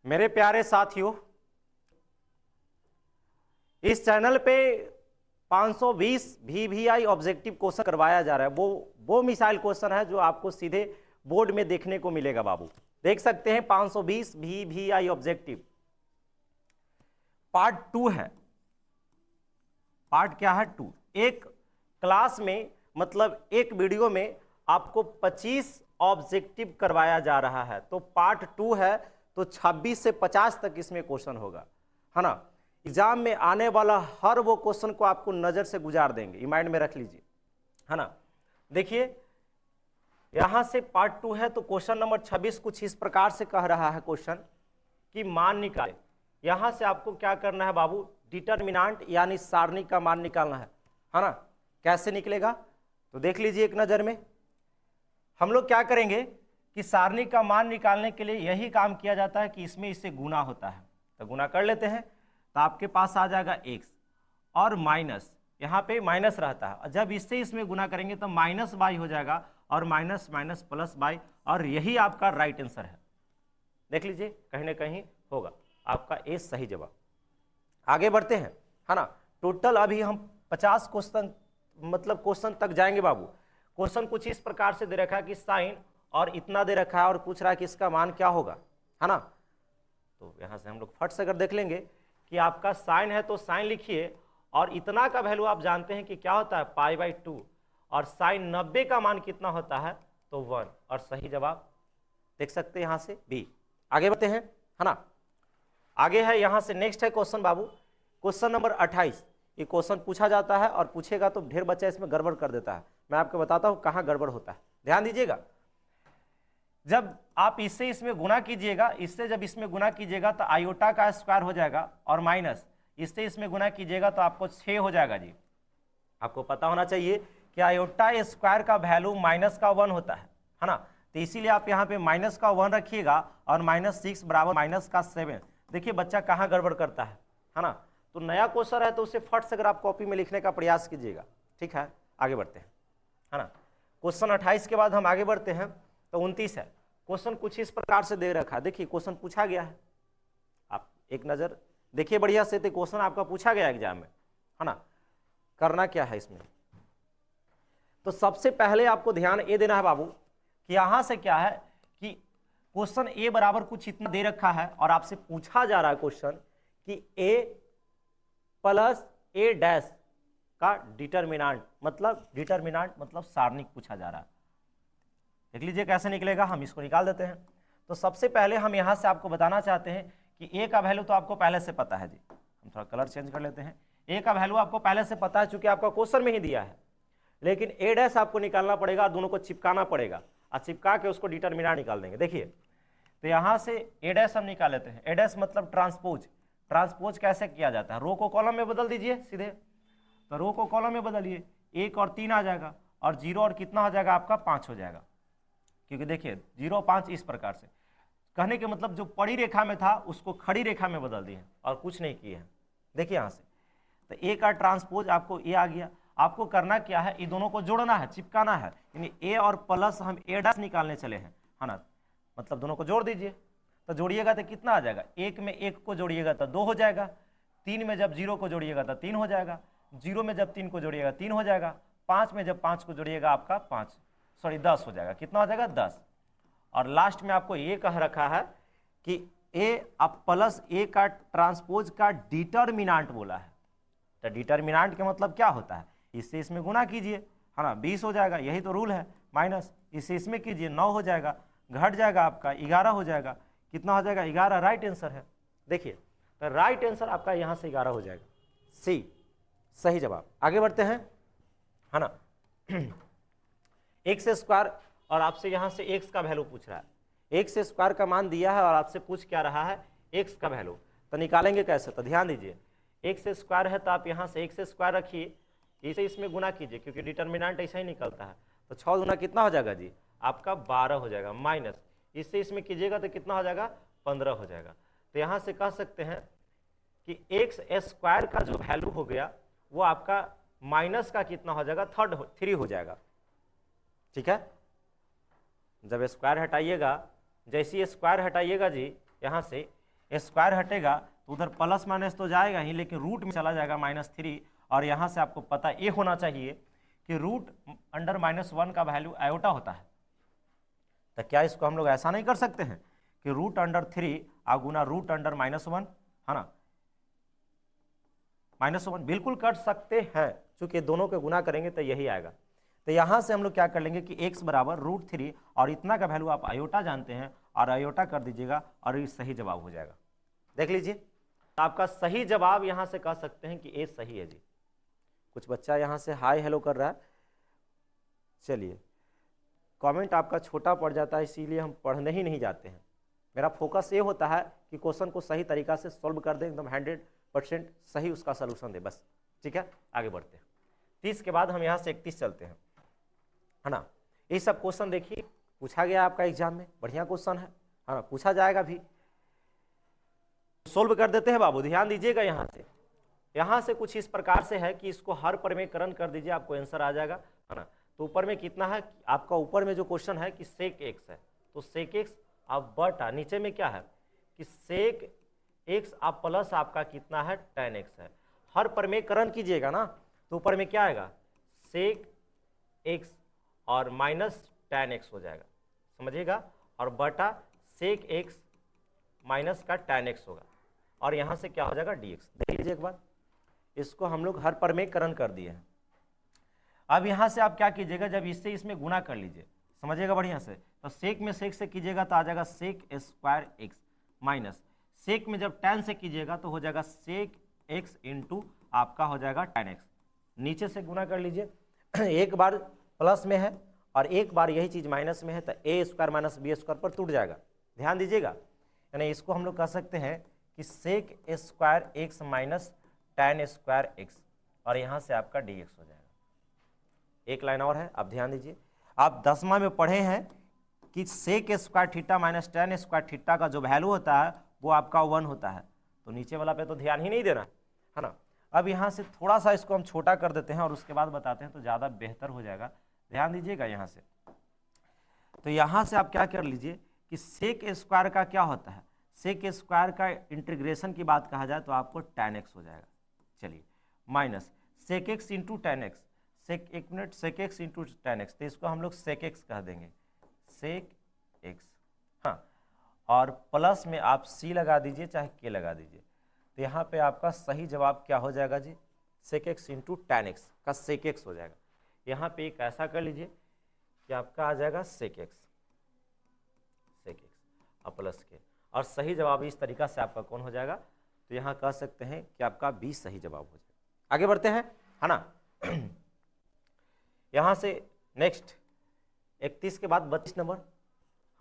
मेरे प्यारे साथियों, इस चैनल पे 520 VVI ऑब्जेक्टिव क्वेश्चन करवाया जा रहा है। वो मिसाइल क्वेश्चन है जो आपको सीधे बोर्ड में देखने को मिलेगा। बाबू देख सकते हैं 520 VVI ऑब्जेक्टिव पार्ट 2 है। पार्ट क्या है? 2। एक क्लास में मतलब एक वीडियो में आपको 25 ऑब्जेक्टिव करवाया जा रहा है। तो पार्ट 2 है तो 26 से 50 तक इसमें क्वेश्चन होगा, है ना। एग्जाम में आने वाला हर वो क्वेश्चन को आपको नजर से गुजार देंगे, माइंड में रख लीजिए, है ना। देखिए यहां से पार्ट 2 है तो क्वेश्चन नंबर 26 कुछ इस प्रकार से कह रहा है क्वेश्चन कि मान निकाले। यहां से आपको क्या करना है बाबू? डिटर्मिनेंट यानी सारणी का मान निकालना है ना। कैसे निकलेगा तो देख लीजिए एक नजर में। हम लोग क्या करेंगे कि सारणी का मान निकालने के लिए यही काम किया जाता है कि इसमें इससे गुना होता है, तो गुना कर लेते हैं। तो आपके पास आ जाएगा x और माइनस, यहाँ पे माइनस रहता है, और जब इससे इसमें गुना करेंगे तो माइनस बाई हो जाएगा और माइनस माइनस प्लस बाई, और यही आपका राइट आंसर है। देख लीजिए कहीं ना कहीं होगा आपका ए सही जवाब। आगे बढ़ते हैं, है ना। टोटल अभी हम 50 क्वेश्चन मतलब क्वेश्चन तक जाएंगे बाबू। क्वेश्चन कुछ इस प्रकार से दे रखा है कि साइन और इतना दे रखा है और पूछ रहा है कि इसका मान क्या होगा, है ना। तो यहां से हम लोग फट से अगर देख लेंगे कि आपका साइन है तो साइन लिखिए, और इतना का वैल्यू आप जानते हैं कि क्या होता है π/2, और साइन 90 का मान कितना होता है तो 1, और सही जवाब देख सकते हैं यहां से बी। आगे बढ़ते हैं, है ना। आगे है यहां से नेक्स्ट है क्वेश्चन बाबू, क्वेश्चन नंबर 28। ये क्वेश्चन पूछा जाता है और पूछेगा तो ढेर बच्चा इसमें गड़बड़ कर देता है। मैं आपको बताता हूं कहां गड़बड़ होता है, ध्यान दीजिएगा। जब आप इससे इसमें गुना कीजिएगा, इससे जब इसमें गुना कीजिएगा तो आयोटा का स्क्वायर हो जाएगा, और माइनस इससे इसमें गुना कीजिएगा तो आपको 6 हो जाएगा जी। आपको पता होना चाहिए कि आयोटा स्क्वायर का वैल्यू माइनस का 1 होता है ना। तो इसीलिए आप यहाँ पे माइनस का 1 रखिएगा, और -6 बराबर माइनस का 7। देखिए बच्चा कहाँ गड़बड़ करता है ना। तो नया क्वेश्चन है तो उसे फट से अगर आप कॉपी में लिखने का प्रयास कीजिएगा, ठीक है। आगे बढ़ते हैं, है ना। क्वेश्चन 28 के बाद हम आगे बढ़ते हैं तो 29 है। क्वेश्चन कुछ इस प्रकार से दे रखा है। देखिए क्वेश्चन पूछा गया है, आप एक नजर देखिए बढ़िया से। तो क्वेश्चन आपका पूछा गया एग्जाम में, है ना। करना क्या है इसमें, तो सबसे पहले आपको ध्यान ये देना है बाबू कि यहां से क्या है कि क्वेश्चन ए बराबर कुछ इतना दे रखा है, और आपसे पूछा जा रहा है क्वेश्चन कि a प्लस a डैश का डिटर्मिनेंट मतलब सारणिक पूछा जा रहा है। देख लीजिए कैसे निकलेगा, हम इसको निकाल देते हैं। तो सबसे पहले हम यहां से आपको बताना चाहते हैं कि a का वैल्यू तो आपको पहले से पता है जी। हम थोड़ा कलर चेंज कर लेते हैं। a का वैल्यू आपको पहले से पता है चूंकि आपका क्वेश्चन में ही दिया है, लेकिन a डैश आपको निकालना पड़ेगा, दोनों को चिपकाना पड़ेगा, और चिपका के उसको डिटर्मिनेंट निकाल देंगे। देखिए तो यहां से a डैश हम निकाल लेते हैं। a डैश मतलब ट्रांसपोज कैसे किया जाता है? रो को कॉलम में बदल दीजिए सीधे, तो रो को कॉलम में बदलिए, 1 और 3 आ जाएगा, और 0 और कितना हो जाएगा आपका 5 हो जाएगा। क्योंकि देखिए 0 5 इस प्रकार से कहने के मतलब जो पड़ी रेखा में था उसको खड़ी रेखा में बदल दिए और कुछ नहीं किए हैं। देखिए यहाँ से तो ए का ट्रांसपोज आपको ए आ गया। आपको करना क्या है, ये दोनों को जोड़ना है, चिपकाना है, यानी ए और प्लस हम ए डैश निकालने चले हैं, है ना। मतलब दोनों को जोड़ दीजिए, तो जोड़िएगा तो कितना आ जाएगा, 1 में 1 को जोड़िएगा तो 2 हो जाएगा, 3 में जब 0 को जोड़िएगा तो 3 हो जाएगा, 0 में जब 3 को जोड़िएगा 3 हो जाएगा, 5 में जब 5 को जोड़िएगा आपका 10 हो जाएगा। कितना हो जाएगा 10। और लास्ट में आपको ये कह रखा है कि ए अब प्लस ए का ट्रांसपोज का डिटर्मिनेंट बोला है। तो डिटर्मिनेंट के मतलब क्या होता है, इससे इसमें गुना कीजिए, है ना, 20 हो जाएगा, यही तो रूल है। माइनस इससे इसमें कीजिए, 9 हो जाएगा, घट जाएगा आपका 11 हो जाएगा। कितना हो जाएगा 11, राइट आंसर है। देखिए तो राइट आंसर आपका यहाँ से 11 हो जाएगा, सी सही जवाब। आगे बढ़ते हैं, है ना। एक्स स्क्वायर, और आपसे यहाँ से एक्स का वैल्यू पूछ रहा है। एक्स स्क्वायर का मान दिया है और आपसे पूछ क्या रहा है, एक्स का वैल्यू। तो निकालेंगे कैसे, तो ध्यान दीजिए, एक्स स्क्वायर है तो आप यहाँ से एक्स स्क्वायर रखिए, इसे इसमें गुना कीजिए, क्योंकि डिटर्मिनेंट ऐसा ही निकलता है। तो 6 गुना कितना हो जाएगा जी आपका 12 हो जाएगा, माइनस इससे इसमें कीजिएगा तो कितना हो जाएगा 15 हो जाएगा। तो यहाँ से कह सकते हैं कि एक्स स्क्वायर का जो वैल्यू हो गया वो आपका माइनस का कितना हो जाएगा 3 हो जाएगा, ठीक है। जब स्क्वायर हटाइएगा, जैसे ही स्क्वायर हटाइएगा जी यहाँ से स्क्वायर हटेगा तो उधर प्लस माइनस तो जाएगा ही, लेकिन रूट में चला जाएगा -3। और यहाँ से आपको पता ये होना चाहिए कि रूट अंडर -1 का वैल्यू आयोटा होता है। तो क्या इसको हम लोग ऐसा नहीं कर सकते हैं कि रूट अंडर 3 गुना रूट अंडर -1, है ना, -1 बिल्कुल कर सकते हैं, क्योंकि दोनों के गुना करेंगे तो यही आएगा। तो यहाँ से हम लोग क्या कर लेंगे कि x बराबर √3 और इतना का वैल्यू आप आयोटा जानते हैं और आयोटा कर दीजिएगा और ये सही जवाब हो जाएगा। देख लीजिए, तो आपका सही जवाब यहाँ से कह सकते हैं कि ए सही है जी। कुछ बच्चा यहाँ से हाय हेलो कर रहा है, चलिए, कमेंट आपका छोटा पड़ जाता है इसीलिए हम पढ़ने ही नहीं जाते हैं। मेरा फोकस ये होता है कि क्वेश्चन को सही तरीका से सॉल्व कर दें, एकदम 100% सही उसका सलूशन दे, बस। ठीक है, आगे बढ़ते हैं। 30 के बाद हम यहाँ से 31 चलते हैं, है ना। ये सब क्वेश्चन देखिए पूछा गया आपका एग्जाम में, बढ़िया क्वेश्चन है ना, पूछा जाएगा भी। सोल्व कर देते हैं बाबू, ध्यान दीजिएगा। यहाँ से कुछ इस प्रकार से है कि इसको हर परिमेयकरण कर दीजिए, आपको आंसर आ जाएगा, है ना। तो ऊपर में कितना है आपका, ऊपर में जो क्वेश्चन है कि सेक x है, तो सेक x आप बटा, नीचे में क्या है कि सेक x आप प्लस आपका कितना है tan x है। हर परिमेयकरण कीजिएगा ना तो ऊपर में क्या आएगा, सेक x और माइनस tan x हो जाएगा, समझिएगा, और बटा सेक x माइनस का tan x होगा, और यहाँ से क्या हो जाएगा dx। देख लीजिए एक बार, इसको हम लोग हर परिमेयकरण कर दिए हैं। अब यहाँ से आप क्या कीजिएगा, जब इससे इसमें गुना कर लीजिए, समझिएगा बढ़िया से, तो सेक में सेक से कीजिएगा तो आ जाएगा sec square x minus sec में जब tan से कीजिएगा तो हो जाएगा सेक x इंटू आपका हो जाएगा tan x। नीचे से गुना कर लीजिए, एक बार प्लस में है और एक बार यही चीज़ माइनस में है, तो a square minus B square पर टूट जाएगा। ध्यान दीजिएगा, यानी इसको हम लोग कह सकते हैं कि sec square x minus tan स्क्वायर x, और यहाँ से आपका dx हो जाएगा। एक लाइन और है, आप ध्यान दीजिए, आप 10वां में पढ़े हैं कि sec square theta minus tan square theta का जो वैल्यू होता है वो आपका 1 होता है, तो नीचे वाला पे तो ध्यान ही नहीं देना, है ना। अब यहाँ से थोड़ा सा इसको हम छोटा कर देते हैं और उसके बाद बताते हैं तो ज़्यादा बेहतर हो जाएगा। ध्यान दीजिएगा यहाँ से, तो यहाँ से आप क्या कर लीजिए कि सेक स्क्वायर का क्या होता है, सेक स्क्वायर का इंटीग्रेशन की बात कहा जाए तो आपको tan x हो जाएगा। चलिए, minus sec x into tan x, एक minute, sec x into tan x, तो इसको हम लोग सेक x कह देंगे, सेक x, हाँ, और प्लस में आप c लगा दीजिए चाहे k लगा दीजिए, तो यहाँ पे आपका सही जवाब क्या हो जाएगा जी, सेक x इंटू tan x का सेक x हो जाएगा। यहाँ पे एक ऐसा कर लीजिए कि आपका आ जाएगा सेक x और प्लस के, और सही जवाब इस तरीका से आपका कौन हो जाएगा, तो यहाँ कह सकते हैं कि आपका 20 सही जवाब हो जाएगा। आगे बढ़ते हैं, है ना। यहाँ से नेक्स्ट 31 के बाद 32 नंबर,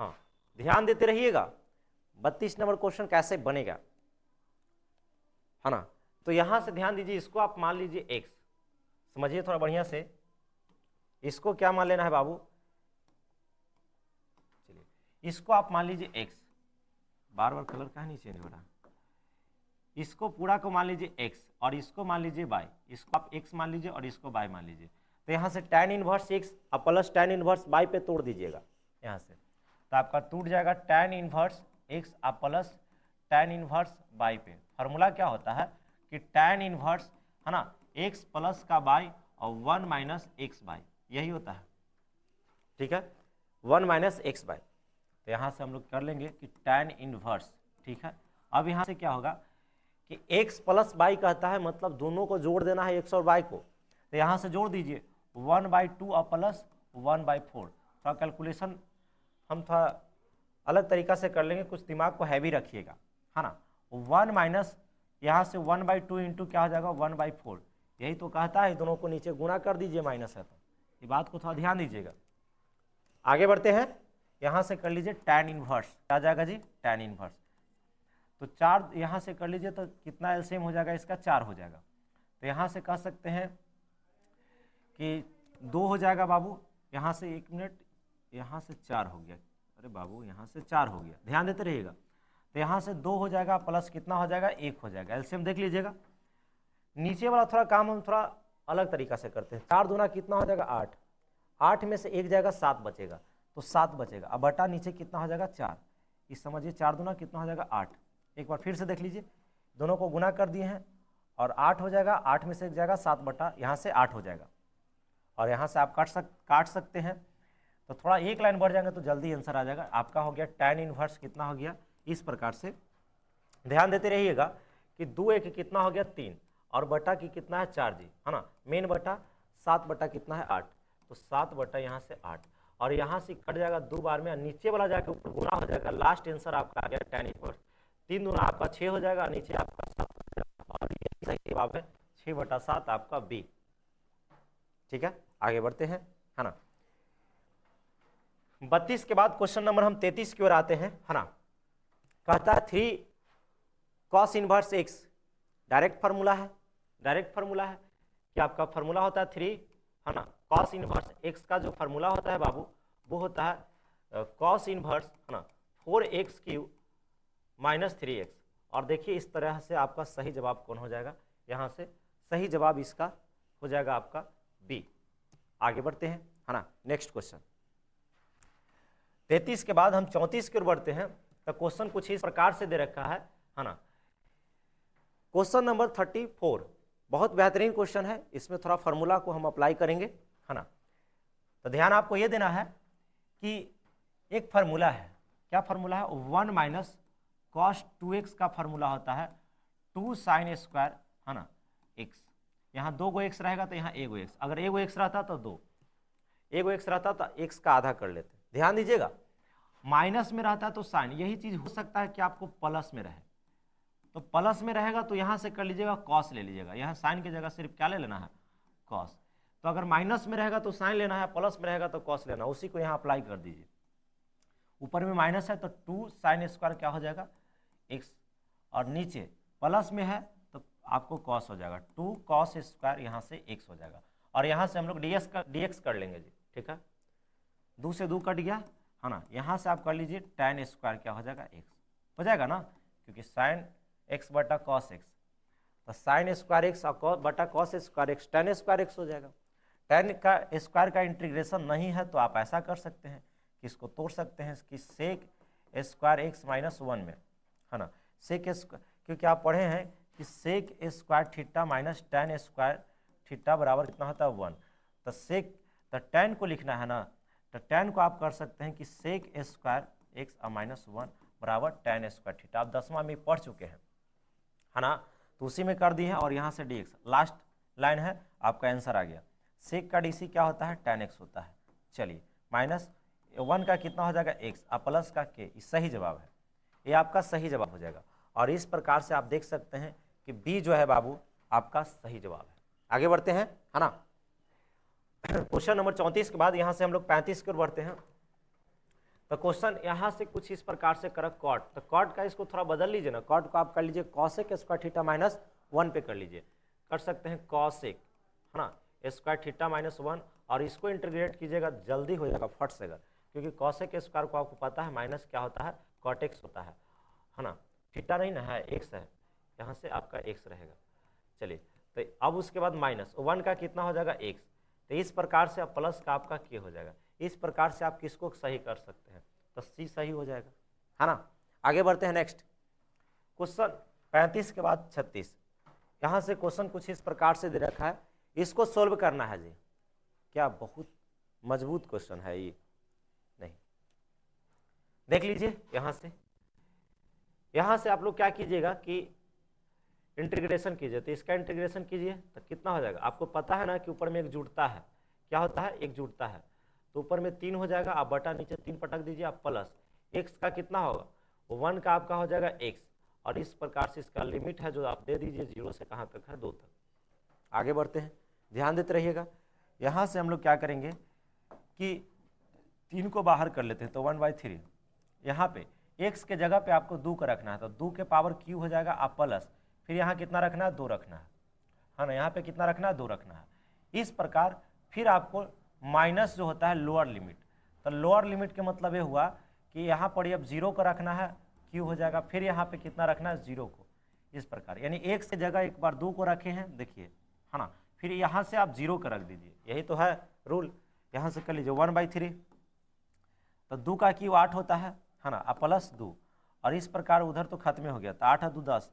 हाँ ध्यान देते रहिएगा 32 नंबर क्वेश्चन कैसे बनेगा, है ना। तो यहाँ से ध्यान दीजिए, इसको आप मान लीजिए x, समझिए थोड़ा बढ़िया से, इसको क्या मान लेना है बाबू, चलिए इसको आप मान लीजिए x, बार बार कलर कहाँ नहीं चेंज हो रहा, इसको पूरा को मान लीजिए x और इसको मान लीजिए y, इसको आप x मान लीजिए और इसको y मान लीजिए। तो यहाँ से tan इनवर्स x और प्लस tan इनवर्स y पे तोड़ दीजिएगा यहाँ से, तो आपका टूट जाएगा tan इनवर्स x और प्लस tan इनवर्स y पे। फार्मूला क्या होता है कि tan इनवर्स, है ना, x प्लस का y और 1 माइनस एक्स वाई, यही होता है, ठीक है, 1 माइनस एक्स वाई। तो यहाँ से हम लोग कर लेंगे कि tan इनवर्स, ठीक है। अब यहाँ से क्या होगा कि x प्लस वाई कहता है, मतलब दोनों को जोड़ देना है x और y को, तो यहाँ से जोड़ दीजिए 1/2 और प्लस 1/4। थोड़ा कैलकुलेशन हम थोड़ा अलग तरीका से कर लेंगे, कुछ दिमाग को हैवी रखिएगा, है ना। 1 माइनस यहाँ से 1/2 इंटू क्या हो जाएगा 1/4, यही तो कहता है, दोनों को नीचे गुना कर दीजिए, माइनस है तो, ये बात को थोड़ा ध्यान दीजिएगा। आगे बढ़ते हैं, यहाँ से कर लीजिए tan इनवर्स, क्या जाएगा जी tan इनवर्स, तो 4 यहाँ से कर लीजिए तो कितना एलसीएम हो जाएगा इसका, 4 हो जाएगा। तो यहाँ से कह सकते हैं कि 2 हो जाएगा बाबू, यहाँ से 1 मिनट, यहाँ से 4 हो गया, अरे बाबू यहाँ से 4 हो गया, ध्यान देते रहिएगा। तो यहाँ से 2 हो जाएगा प्लस कितना हो जाएगा 1 हो जाएगा, एलसीएम देख लीजिएगा। नीचे वाला थोड़ा काम हम थोड़ा अलग तरीका से करते हैं, 4 दूना कितना हो जाएगा 8, 8 में से 1 जाएगा 7 बचेगा, तो 7 बचेगा, अब बटा नीचे कितना हो जाएगा 4, इस समझिए 4 दूना कितना हो जाएगा 8, एक बार फिर से देख लीजिए, दोनों को गुना कर दिए हैं और 8 हो जाएगा, 8 में से एक जाएगा 7 बटा यहाँ से 8 हो जाएगा, और यहाँ से आप काट सकते हैं, तो थोड़ा एक लाइन बढ़ जाएंगे तो जल्दी आंसर आ जाएगा। आपका हो गया tan इनवर्स कितना हो गया, इस प्रकार से ध्यान देते रहिएगा कि 2 एक कितना हो गया 3 और बटा की कितना है 4 जी, है ना, मेन बटा 7 बटा कितना है 8, तो 7 बटा यहाँ से 8 और यहाँ से कट जाएगा 2 बार में, नीचे वाला जाके ऊपर गुना हो जाएगा। लास्ट आंसर आपका आ गया tan इनवर्स, 3 दूना आपका 6 हो जाएगा, नीचे आपका 7 हो जाएगा, और ये सही जवाब है 6 बटा 7 आपका बी। ठीक है, आगे बढ़ते हैं, है ना। 32 के बाद क्वेश्चन नंबर हम 33 की ओर आते हैं, है ना। कहता है 3 cos inverse x, direct formula है, कि आपका फार्मूला होता है 3, है ना, cos इनवर्स x का जो फार्मूला होता है बाबू वो होता है cos इनवर्स, है ना, 4x³ माइनस 3x। और देखिए इस तरह से आपका सही जवाब कौन हो जाएगा, यहाँ से सही जवाब इसका हो जाएगा आपका बी। आगे बढ़ते हैं, है ना। नेक्स्ट क्वेश्चन 33 के बाद हम 34 की ओर बढ़ते हैं। तो क्वेश्चन कुछ इस प्रकार से दे रखा है ना। क्वेश्चन नंबर 34 बहुत बेहतरीन क्वेश्चन है, इसमें थोड़ा फार्मूला को हम अप्लाई करेंगे, है ना। तो ध्यान आपको ये देना है कि एक फार्मूला है, क्या फार्मूला है, 1 माइनस cos 2x का फार्मूला होता है 2 sin स्क्वायर, है ना, x। यहाँ 2 गो x रहेगा तो यहाँ 1 गो x, अगर 1 गो x रहता तो 2, 1 गो x रहता तो x का आधा कर लेते। ध्यान दीजिएगा, माइनस में रहता है तो साइन, यही चीज हो सकता है कि आपको प्लस में रहे, तो प्लस में रहेगा तो यहाँ से कर लीजिएगा कॉस ले लीजिएगा, यहाँ साइन की जगह सिर्फ क्या ले लेना है, कॉस। तो अगर माइनस में रहेगा तो साइन लेना है, प्लस में रहेगा तो कॉस लेना, उसी को यहाँ अप्लाई कर दीजिए। ऊपर में माइनस है तो 2 sin स्क्वायर क्या हो जाएगा x, और नीचे प्लस में है तो आपको कॉस हो जाएगा 2 cos स्क्वायर, यहाँ से x हो जाएगा, और यहाँ से हम लोग dx कर लेंगे जी। ठीक है, 2 से 2 कट गया, है ना। यहाँ से आप कर लीजिए tan स्क्वायर क्या हो जाएगा x हो जाएगा ना, क्योंकि sin x बटा cos x, तो sin स्क्वायर x बटा cos स्क्वायर x tan स्क्वायर x हो जाएगा। tan का स्क्वायर का इंटीग्रेशन नहीं है तो आप ऐसा कर सकते हैं कि इसको तोड़ सकते हैं कि sec स्क्वायर x माइनस 1 में, है ना, sec स्क्वायर, क्योंकि आप पढ़े हैं कि sec square theta minus tan square theta बराबर कितना होता है 1, तो sec, तो tan को लिखना है ना, तो tan को आप कर सकते हैं कि sec स्क्वायर x माइनस 1 बराबर tan स्क्वायर थीटा, आप 10वां में पढ़ चुके हैं, है ना, तो उसी में कर दिए हैं, और यहाँ से dx लास्ट लाइन है, आपका आंसर आ गया। sec का dc क्या होता है tan x होता है। चलिए, माइनस 1 का कितना हो जाएगा x और प्लस का k, सही जवाब है, ये आपका सही जवाब हो जाएगा। और इस प्रकार से आप देख सकते हैं कि बी जो है बाबू आपका सही जवाब है। आगे बढ़ते हैं, है ना। क्वेश्चन नंबर 34 के बाद यहाँ से हम लोग 35 की ओर बढ़ते हैं। तो क्वेश्चन यहाँ से कुछ इस प्रकार से कर कॉट, तो कॉट का इसको थोड़ा बदल लीजिए ना, कॉट को आप कर लीजिए कॉसेक स्क्वायर थीटा माइनस 1 पे कर लीजिए, कर सकते हैं कॉसेक, है ना, स्क्वायर थीटा माइनस 1, और इसको इंटीग्रेट कीजिएगा, जल्दी हो जाएगा फट से, क्योंकि कॉसेक स्क्वायर को आपको पता है माइनस क्या होता है, कॉट एक्स होता है ना, थीटा नहीं ना है, एक्स है, यहाँ से आपका एक्स रहेगा। चलिए, तो अब उसके बाद माइनस 1 का कितना हो जाएगा एक्स, तो इस प्रकार से आप प्लस का आपका के हो जाएगा। इस प्रकार से आप किसको सही कर सकते हैं, तो सी सही हो जाएगा, है ना। आगे बढ़ते हैं नेक्स्ट क्वेश्चन 35 के बाद 36। यहाँ से क्वेश्चन कुछ इस प्रकार से दे रखा है, इसको सोल्व करना है जी। क्या बहुत मजबूत क्वेश्चन है ये, नहीं, देख लीजिए। यहाँ से आप लोग क्या कीजिएगा कि इंटीग्रेशन कीजिए, तो इसका इंटीग्रेशन कीजिए तो कितना हो जाएगा, आपको पता है ना कि ऊपर में एक जुड़ता है, क्या होता है, एक जुड़ता है, तो ऊपर में 3 हो जाएगा, आप बटा नीचे 3 पटक दीजिए, आप प्लस एक्स का कितना होगा 1 का आपका हो जाएगा एक्स, और इस प्रकार से इसका लिमिट है जो आप दे दीजिए 0 से कहाँ तक है 2 तक। आगे बढ़ते हैं, ध्यान देते रहिएगा। यहाँ से हम लोग क्या करेंगे कि 3 को बाहर कर लेते हैं, तो 1/3, यहाँ पे x के जगह पे आपको 2 का रखना है, तो 2 के पावर क्यू हो जाएगा, आप प्लस, फिर यहाँ कितना रखना है 2 रखना है ना, यहाँ पे कितना रखना है 2 रखना है। इस प्रकार फिर आपको माइनस जो होता है लोअर लिमिट, तो लोअर लिमिट के मतलब ये हुआ कि यहाँ पर अब 0 का रखना है, क्यू हो जाएगा, फिर यहाँ पे कितना रखना है 0 को, इस प्रकार, यानी x के जगह एक बार 2 को रखे हैं, देखिए, है ना, फिर यहाँ से आप 0 का रख दीजिए, यही तो है रूल। यहाँ से कर लीजिए 1/3, तो 2 का क्यू 8 होता है ना, अब प्लस 2, और इस प्रकार उधर तो खत्म हो गया। तो 8 और 2 10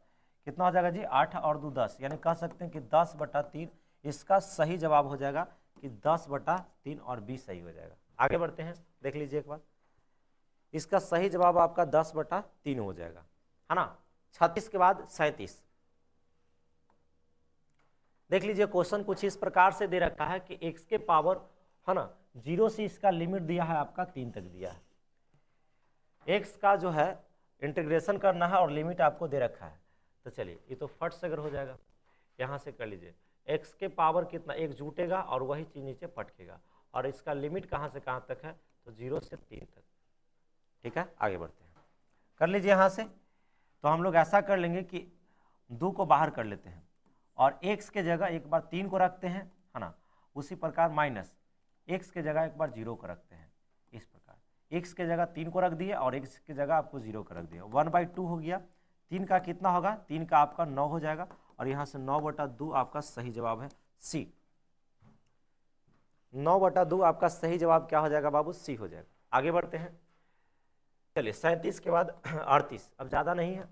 कितना हो जाएगा जी, 8 और 2 10, यानी कह सकते हैं कि 10/3। इसका सही जवाब हो जाएगा कि 10/3 और बी सही हो जाएगा। आगे बढ़ते हैं, देख लीजिए एक बार, इसका सही जवाब आपका 10/3 हो जाएगा, है ना। 36 के बाद 37, देख लीजिए क्वेश्चन कुछ इस प्रकार से दे रखा है कि x के पावर, है ना, 0 से इसका लिमिट दिया है आपका 3 तक दिया है। x का जो है इंटीग्रेशन करना है और लिमिट आपको दे रखा है। तो चलिए ये तो फट से अगर हो जाएगा, यहाँ से कर लीजिए, x के पावर कितना, 1 जुटेगा और वही चीज नीचे पटकेगा, और इसका लिमिट कहाँ से कहाँ तक है, तो 0 से 3 तक। ठीक है, आगे बढ़ते हैं, कर लीजिए यहाँ से। तो हम लोग ऐसा कर लेंगे कि 2 को बाहर कर लेते हैं और x के जगह एक बार 3 को रखते हैं, है ना। उसी प्रकार माइनस x के जगह एक बार 0 को रखते हैं। इस प्रकार x के जगह 3 को रख दिए और x के जगह आपको 0 को रख दिया, 1/2 हो गया। 3 का कितना होगा, 3 का आपका 9 हो जाएगा, और यहाँ से 9/2 आपका सही जवाब है सी। 9/2 आपका सही जवाब क्या हो जाएगा बाबू, सी हो जाएगा। आगे बढ़ते हैं, चलिए 37 के बाद 38, अब ज़्यादा नहीं है।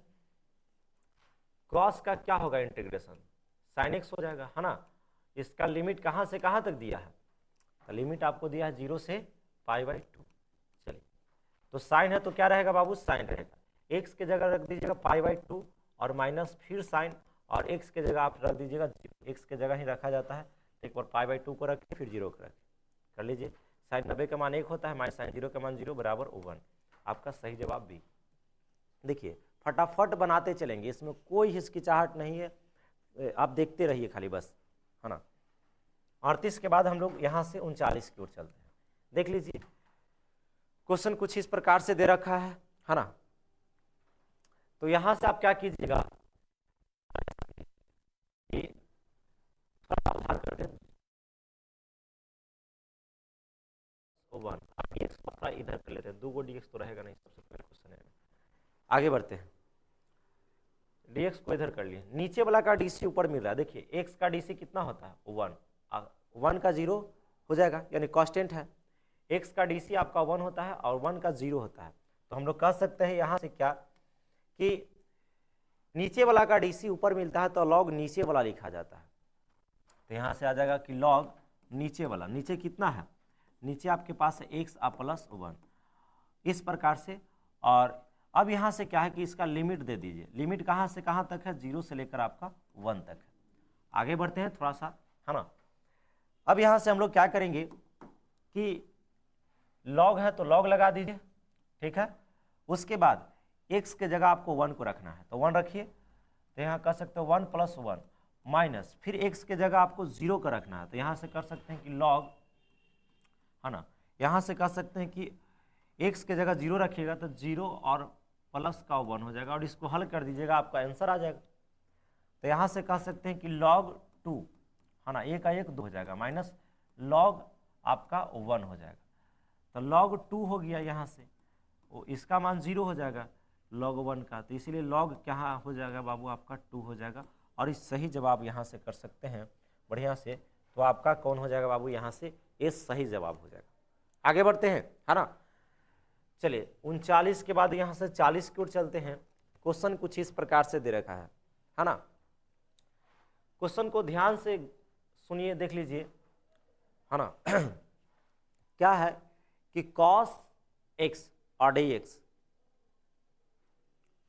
क्रॉस का क्या होगा इंटीग्रेशन, sin x हो जाएगा, है ना। इसका लिमिट कहाँ से कहाँ तक दिया है, तो लिमिट आपको दिया है 0 से π/2। चलिए तो साइन है तो क्या रहेगा बाबू, साइन रहेगा। x के जगह रख दीजिएगा π/2 और माइनस फिर साइन, और x के जगह आप रख दीजिएगा 0, x के जगह ही रखा जाता है। एक बार π/2 को रखें फिर 0 को रखें, कर लीजिए। साइन 90 का मान 1 होता है, माइनस साइन 0 का मान 0 बराबर 1। आपका सही जवाब बी। देखिए फटाफट बनाते चलेंगे, इसमें कोई हिचकिचाहट नहीं है, आप देखते रहिए खाली बस, है ना। 38 के बाद हम लोग यहाँ से 39 की ओर चलते हैं। देख लीजिए क्वेश्चन कुछ इस प्रकार से दे रखा है ना। तो यहाँ से आप क्या कीजिएगा, इधर कर लेते हैं, 2 dx तो रहेगा नहीं, सबसे पहले क्वेश्चन है। आगे बढ़ते हैं, dx को इधर कर लिए, नीचे वाला का dc ऊपर मिल रहा है। देखिए x का dc कितना होता है 1, 1 का 0 हो जाएगा, यानी कांस्टेंट है। x का dc आपका 1 होता है और 1 का 0 होता है। तो हम लोग कह सकते हैं यहाँ से क्या कि नीचे वाला का dc ऊपर मिलता है तो log नीचे वाला लिखा जाता है। तो यहाँ से आ जाएगा कि log नीचे वाला, नीचे कितना है, नीचे आपके पास है x + 1, इस प्रकार से। और अब यहाँ से क्या है कि इसका लिमिट दे दीजिए, लिमिट कहाँ से कहाँ तक है, 0 से लेकर आपका 1 तक है। आगे बढ़ते हैं थोड़ा सा, है ना। अब यहाँ से हम लोग क्या करेंगे कि log है तो log लगा दीजिए, ठीक है। उसके बाद x के जगह आपको 1 को रखना है, तो 1 रखिए। तो यहाँ कर सकते हो 1 + 1 माइनस, फिर x के जगह आपको 0 का रखना है, तो यहाँ से कर सकते हैं कि log, है ना। यहाँ से कह सकते हैं कि x के जगह 0 रखिएगा तो 0 और प्लस का 1 हो जाएगा, और इसको हल कर दीजिएगा, आपका आंसर आ जाएगा। तो यहाँ से कह सकते हैं कि log 2, है ना, 1 का 1 2 हो जाएगा, माइनस log आपका 1 हो जाएगा। तो log 2 हो गया, यहाँ से इसका मान 0 हो जाएगा log 1 का, तो इसीलिए log क्या हो जाएगा बाबू, आपका 2 हो जाएगा। और इस सही जवाब यहाँ से कर सकते हैं बढ़िया से, तो आपका कौन हो जाएगा बाबू, यहाँ से ये सही जवाब हो जाएगा। आगे बढ़ते हैं, है ना। चलिए 39 के बाद यहाँ से 40 की ओर चलते हैं। क्वेश्चन कुछ इस प्रकार से दे रखा है ना। क्वेश्चन को ध्यान से सुनिए, देख लीजिए, है ना। क्या है कि cos x और dx,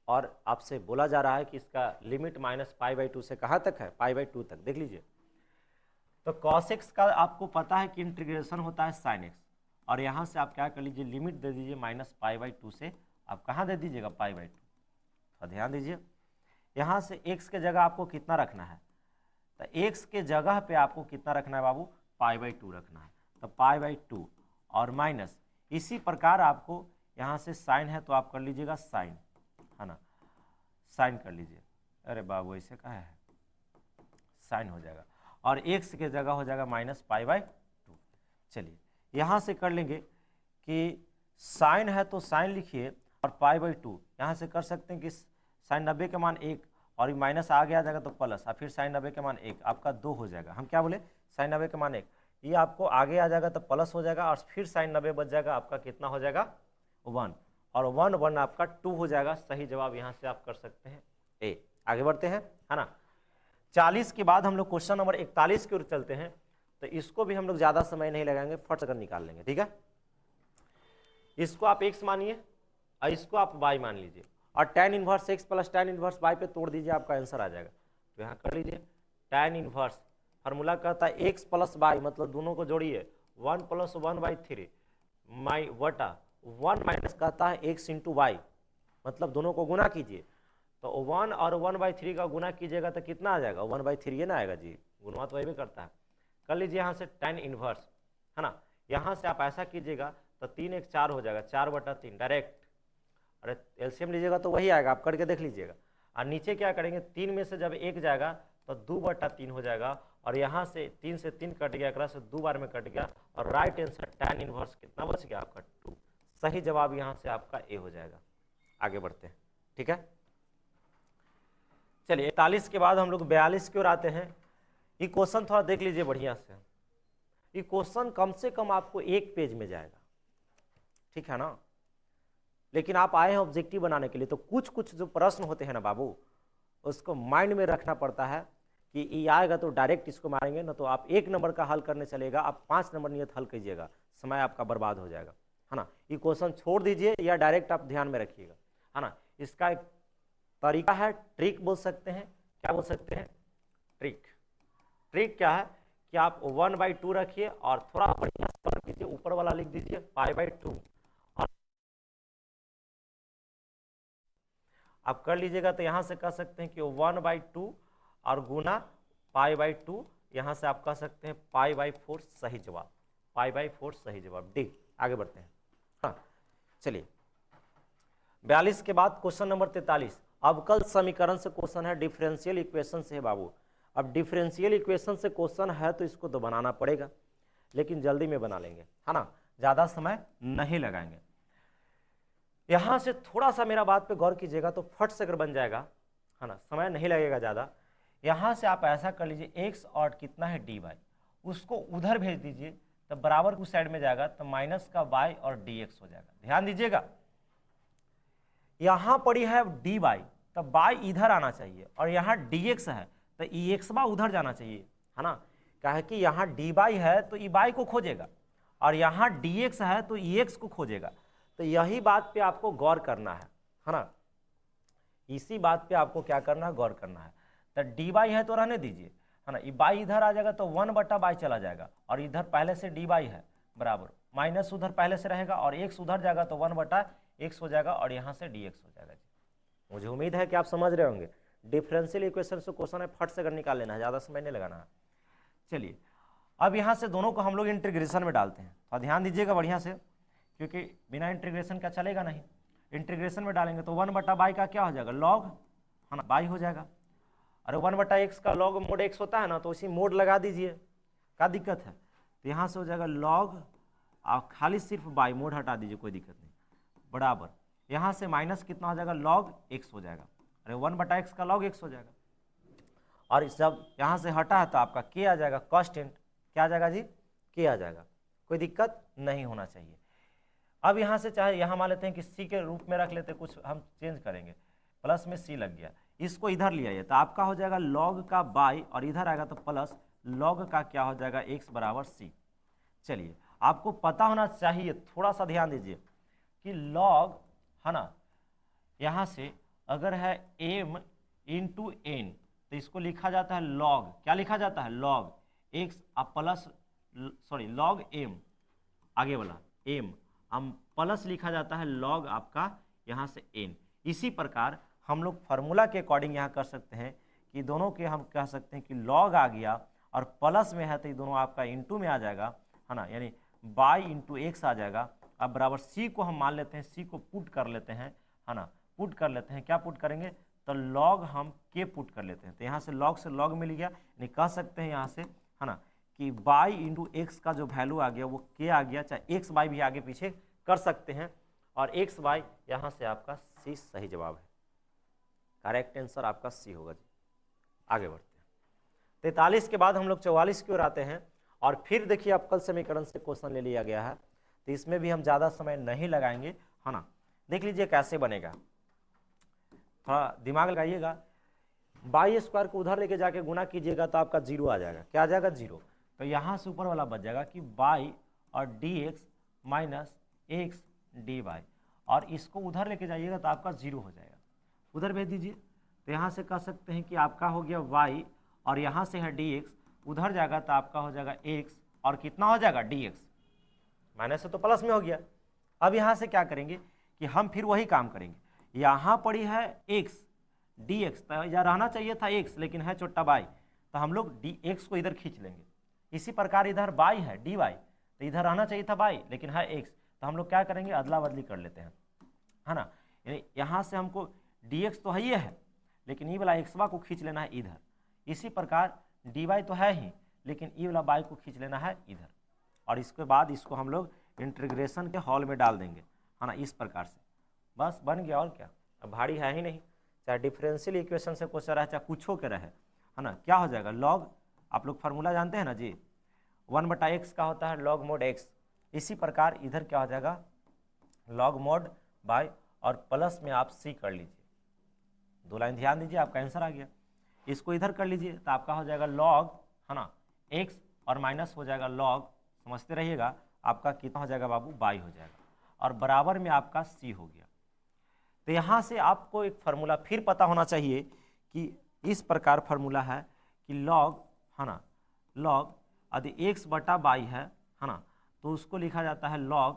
और आपसे बोला जा रहा है कि इसका लिमिट -π/2 से कहाँ तक है, π/2 तक। देख लीजिए, तो cos x का आपको पता है कि इंटीग्रेशन होता है sin x, और यहाँ से आप क्या कर लीजिए, लिमिट दे दीजिए -π/2 से, आप कहाँ दे दीजिएगा, π/2। तो ध्यान दीजिए, यहाँ से x के जगह आपको कितना रखना है, तो x के जगह पे आपको कितना रखना है बाबू, π/2 रखना है। तो π/2 और माइनस, इसी प्रकार आपको यहाँ से साइन है तो आप कर लीजिएगा साइन, है ना, साइन कर लीजिए। अरे बाबू ऐसे कहा है, साइन हो जाएगा, और x के जगह हो जाएगा -π/2। चलिए यहाँ से कर लेंगे कि साइन है तो साइन लिखिए, और π/2 यहाँ से कर सकते हैं कि साइन 90 के मान 1, और माइनस आगे आ जाएगा तो प्लस, और फिर साइन 90 के मान 1, आपका 2 हो जाएगा। हम क्या बोले, साइन 90 के मान 1, ये आपको आगे आ जाएगा तो प्लस हो जाएगा, और फिर साइन 90 बच जाएगा, आपका कितना हो जाएगा 1, और 1 1 आपका 2 हो जाएगा। सही जवाब यहाँ से आप कर सकते हैं ए। आगे बढ़ते हैं, है ना। 40 के बाद हम लोग क्वेश्चन नंबर 41 की ओर चलते हैं। तो इसको भी हम लोग ज़्यादा समय नहीं लगाएंगे, फट से निकाल लेंगे, ठीक है। इसको आप x मानिए और इसको आप y मान लीजिए और tan inverse x plus tan inverse y पे तोड़ दीजिए, आपका आंसर आ जाएगा। तो यहाँ कर लीजिए tan इनवर्स, फार्मूला कहता है x प्लस y, मतलब दोनों को जोड़िए 1 प्लस 1/3 माई वटा 1 माइनस कहता है x इंटू वाई, मतलब दोनों को गुना कीजिए। तो 1 और 1/3 का गुना कीजिएगा तो कितना आ जाएगा, 1/3 ये ना आएगा जी, गुणा तो वही भी करता है। कर लीजिए यहाँ से tan इनवर्स, है ना। यहाँ से आप ऐसा कीजिएगा तो 3 1 4 हो जाएगा, 4/3 डायरेक्ट। अरे एलसीएम लीजिएगा तो वही आएगा, आप करके देख लीजिएगा। और नीचे क्या करेंगे, 3 में से जब 1 जाएगा तो 2/3 हो जाएगा, और यहाँ से 3 से 3 कट गया, एक से 2 बार में कट गया, और राइट आंसर tan इनवर्स कितना बच गया आपका 2। सही जवाब यहाँ से आपका ए हो जाएगा। आगे बढ़ते हैं, ठीक है। चलिए 41 के बाद हम लोग 42 की ओर आते हैं। ये क्वेश्चन थोड़ा देख लीजिए बढ़िया से। ये क्वेश्चन कम से कम आपको 1 पेज में जाएगा, ठीक है ना। लेकिन आप आए हैं ऑब्जेक्टिव बनाने के लिए, तो कुछ कुछ जो प्रश्न होते हैं ना बाबू, उसको माइंड में रखना पड़ता है कि ये आएगा तो डायरेक्ट इसको मारेंगे ना, तो आप 1 नंबर का हल करने चलेगा, आप 5 नंबर नियत हल कीजिएगा, समय आपका बर्बाद हो जाएगा, है ना। ये क्वेश्चन छोड़ दीजिए या डायरेक्ट आप ध्यान में रखिएगा, है ना। इसका एक तरीका है, ट्रिक बोल सकते हैं। क्या बोल सकते हैं, ट्रिक। ट्रिक क्या है कि आप 1/2 रखिए और थोड़ा बढ़िया से कीजिए, ऊपर वाला लिख दीजिए π/2, आप कर लीजिएगा। तो यहाँ से कह सकते हैं कि 1/2 और गुना π/2, यहाँ से आप कह सकते हैं π/4 सही जवाब, π/4 सही जवाब डी। आगे बढ़ते हैं, हाँ चलिए। 42 के बाद क्वेश्चन नंबर 43। अवकल समीकरण से क्वेश्चन है, डिफरेंशियल इक्वेशन से है बाबू। अब डिफरेंशियल इक्वेशन से क्वेश्चन है तो इसको तो बनाना पड़ेगा, लेकिन जल्दी में बना लेंगे, है ना, ज़्यादा समय नहीं लगाएंगे। यहाँ से थोड़ा सा मेरा बात पे गौर कीजिएगा तो फट से अगर बन जाएगा, है ना, समय नहीं लगेगा ज़्यादा। यहाँ से आप ऐसा कर लीजिए, x और कितना है dy, उसको उधर भेज दीजिए, तब बराबर उस साइड में जाएगा तो माइनस का y और dx हो जाएगा। ध्यान दीजिएगा, यहाँ पड़ी है dy, तब y इधर आना चाहिए, और यहाँ dx है तो ex उधर जाना चाहिए, है ना। क्या है कि यहाँ dy है तो y को खोजेगा, और यहाँ dx है तो ex को खोजेगा। तो यही बात पे आपको गौर करना है ना, इसी बात पे आपको क्या करना है, गौर करना है। तो dy है तो रहने दीजिए, है ना, y इधर आ जाएगा तो 1/y चला जाएगा, और इधर पहले से dy है बराबर, माइनस उधर पहले से रहेगा, और x उधर जाएगा तो 1/x हो जाएगा, और यहाँ से dx हो जाएगा। जी मुझे उम्मीद है कि आप समझ रहे होंगे। डिफरेंशियल इक्वेशन से क्वेश्चन है, फट से अगर निकाल लेना है, ज़्यादा समय नहीं लगाना है। चलिए अब यहाँ से दोनों को हम लोग इंटीग्रेशन में डालते हैं, और ध्यान दीजिएगा बढ़िया से, क्योंकि बिना इंटीग्रेशन का चलेगा नहीं। इंटीग्रेशन में डालेंगे तो 1/y का क्या हो जाएगा, लॉग, है ना, y हो जाएगा। अरे 1/x का लॉग मोड x होता है ना, तो उसी मोड लगा दीजिए, क्या दिक्कत है। तो यहाँ से हो जाएगा लॉग, आप खाली सिर्फ y मोड हटा दीजिए, कोई दिक्कत नहीं, बराबर यहाँ से माइनस कितना हो जाएगा, log x हो जाएगा। अरे 1/x का log x हो जाएगा, और जब यहाँ से हटा है तो आपका k आ जाएगा, कांस्टेंट क्या आ जाएगा जी, k आ जाएगा, कोई दिक्कत नहीं होना चाहिए। अब यहाँ से चाहे यहाँ मान लेते हैं कि c के रूप में रख लेते, कुछ हम चेंज करेंगे, प्लस में c लग गया, इसको इधर ले आइए तो आपका हो जाएगा log का y, और इधर आएगा तो प्लस log का क्या हो जाएगा, x बराबर c। चलिए आपको पता होना चाहिए, थोड़ा सा ध्यान दीजिए कि log, है ना, यहाँ से अगर है m इंटू n तो इसको लिखा जाता है log, क्या लिखा जाता है, log x plus, sorry log m, आगे वाला m प्लस लिखा जाता है log आपका यहाँ से n। इसी प्रकार हम लोग फार्मूला के अकॉर्डिंग यहाँ कर सकते हैं कि दोनों के हम कह सकते हैं कि log आ गया और प्लस में है तो ये दोनों आपका इंटू में आ जाएगा, है ना, यानी y इंटू एक्स आ जाएगा। अब बराबर c को हम मान लेते हैं, c को पुट कर लेते हैं, है ना, पुट कर लेते हैं, क्या पुट करेंगे, तो log हम k पुट कर लेते हैं, तो यहाँ से log मिल गया, यानी कह सकते हैं यहाँ से, है ना, कि y इंटू एक्स का जो वैल्यू आ गया वो k आ गया, चाहे एक्स वाई भी आगे पीछे कर सकते हैं, और एक्स वाई यहाँ से आपका c सही जवाब है, करेक्ट आंसर आपका c होगा जी। आगे बढ़ते हैं, 43 के बाद हम लोग 44 की ओर आते हैं, और फिर देखिए अवकल समीकरण से क्वेश्चन ले लिया गया है, तो इसमें भी हम ज़्यादा समय नहीं लगाएंगे, है ना, देख लीजिए कैसे बनेगा, थोड़ा दिमाग लगाइएगा। बाई स्क्वायर को उधर लेके जाके गुना कीजिएगा तो आपका जीरो आ जाएगा। क्या आ जाएगा? जीरो। तो यहाँ से ऊपर वाला बच जाएगा कि बाई और D X minus X D Y, और इसको उधर लेके जाइएगा तो आपका जीरो हो जाएगा। उधर भेज दीजिए, तो यहाँ से कह सकते हैं कि आपका हो गया वाई, और यहाँ से है डी एक्स, उधर जाएगा तो आपका हो जाएगा एक्स, और कितना हो जाएगा? D X. माइनस से तो प्लस में हो गया। अब यहाँ से क्या करेंगे कि हम फिर वही काम करेंगे, यहाँ पड़ी है एक्स डी एक्स, तो यहाँ रहना चाहिए था एक्स, लेकिन है छोटा बाई, तो हम लोग डी एक्स को इधर खींच लेंगे। इसी प्रकार इधर बाई है डी वाई, तो इधर रहना चाहिए था बाई, लेकिन है एक्स, तो हम लोग क्या करेंगे? अदला बदली कर लेते हैं, है ना। यहाँ से हमको डी एक्स तो है ही है, लेकिन ई वाला एक्सवा को खींच लेना है इधर। इसी प्रकार डी वाई तो है ही, लेकिन ई वाला बाई को खींच लेना है इधर, और इसके बाद इसको हम लोग इंटीग्रेशन के हॉल में डाल देंगे, है ना। इस प्रकार से बस बन गया, और क्या। अब भारी है ही नहीं, चाहे डिफरेंशियल इक्वेशन से क्वेश्चन रहे, चाहे कुछ हो के रहे, है ना। क्या हो जाएगा? लॉग, आप लोग फार्मूला जानते हैं ना जी, 1/x का होता है लॉग मोड x। इसी प्रकार इधर क्या हो जाएगा? लॉग मोड बाय, और प्लस में आप c कर लीजिए, 2 लाइन ध्यान दीजिए, आपका आंसर आ गया। इसको इधर कर लीजिए तो आपका हो जाएगा लॉग, है ना, x, और माइनस हो जाएगा लॉग, समझते रहिएगा, आपका कितना हो जाएगा बाबू? बाई हो जाएगा, और बराबर में आपका c हो गया। तो यहाँ से आपको एक फार्मूला फिर पता होना चाहिए कि इस प्रकार फार्मूला है कि लॉग, है ना, लॉग यदि x बटा बाई है ना, तो उसको लिखा जाता है लॉग,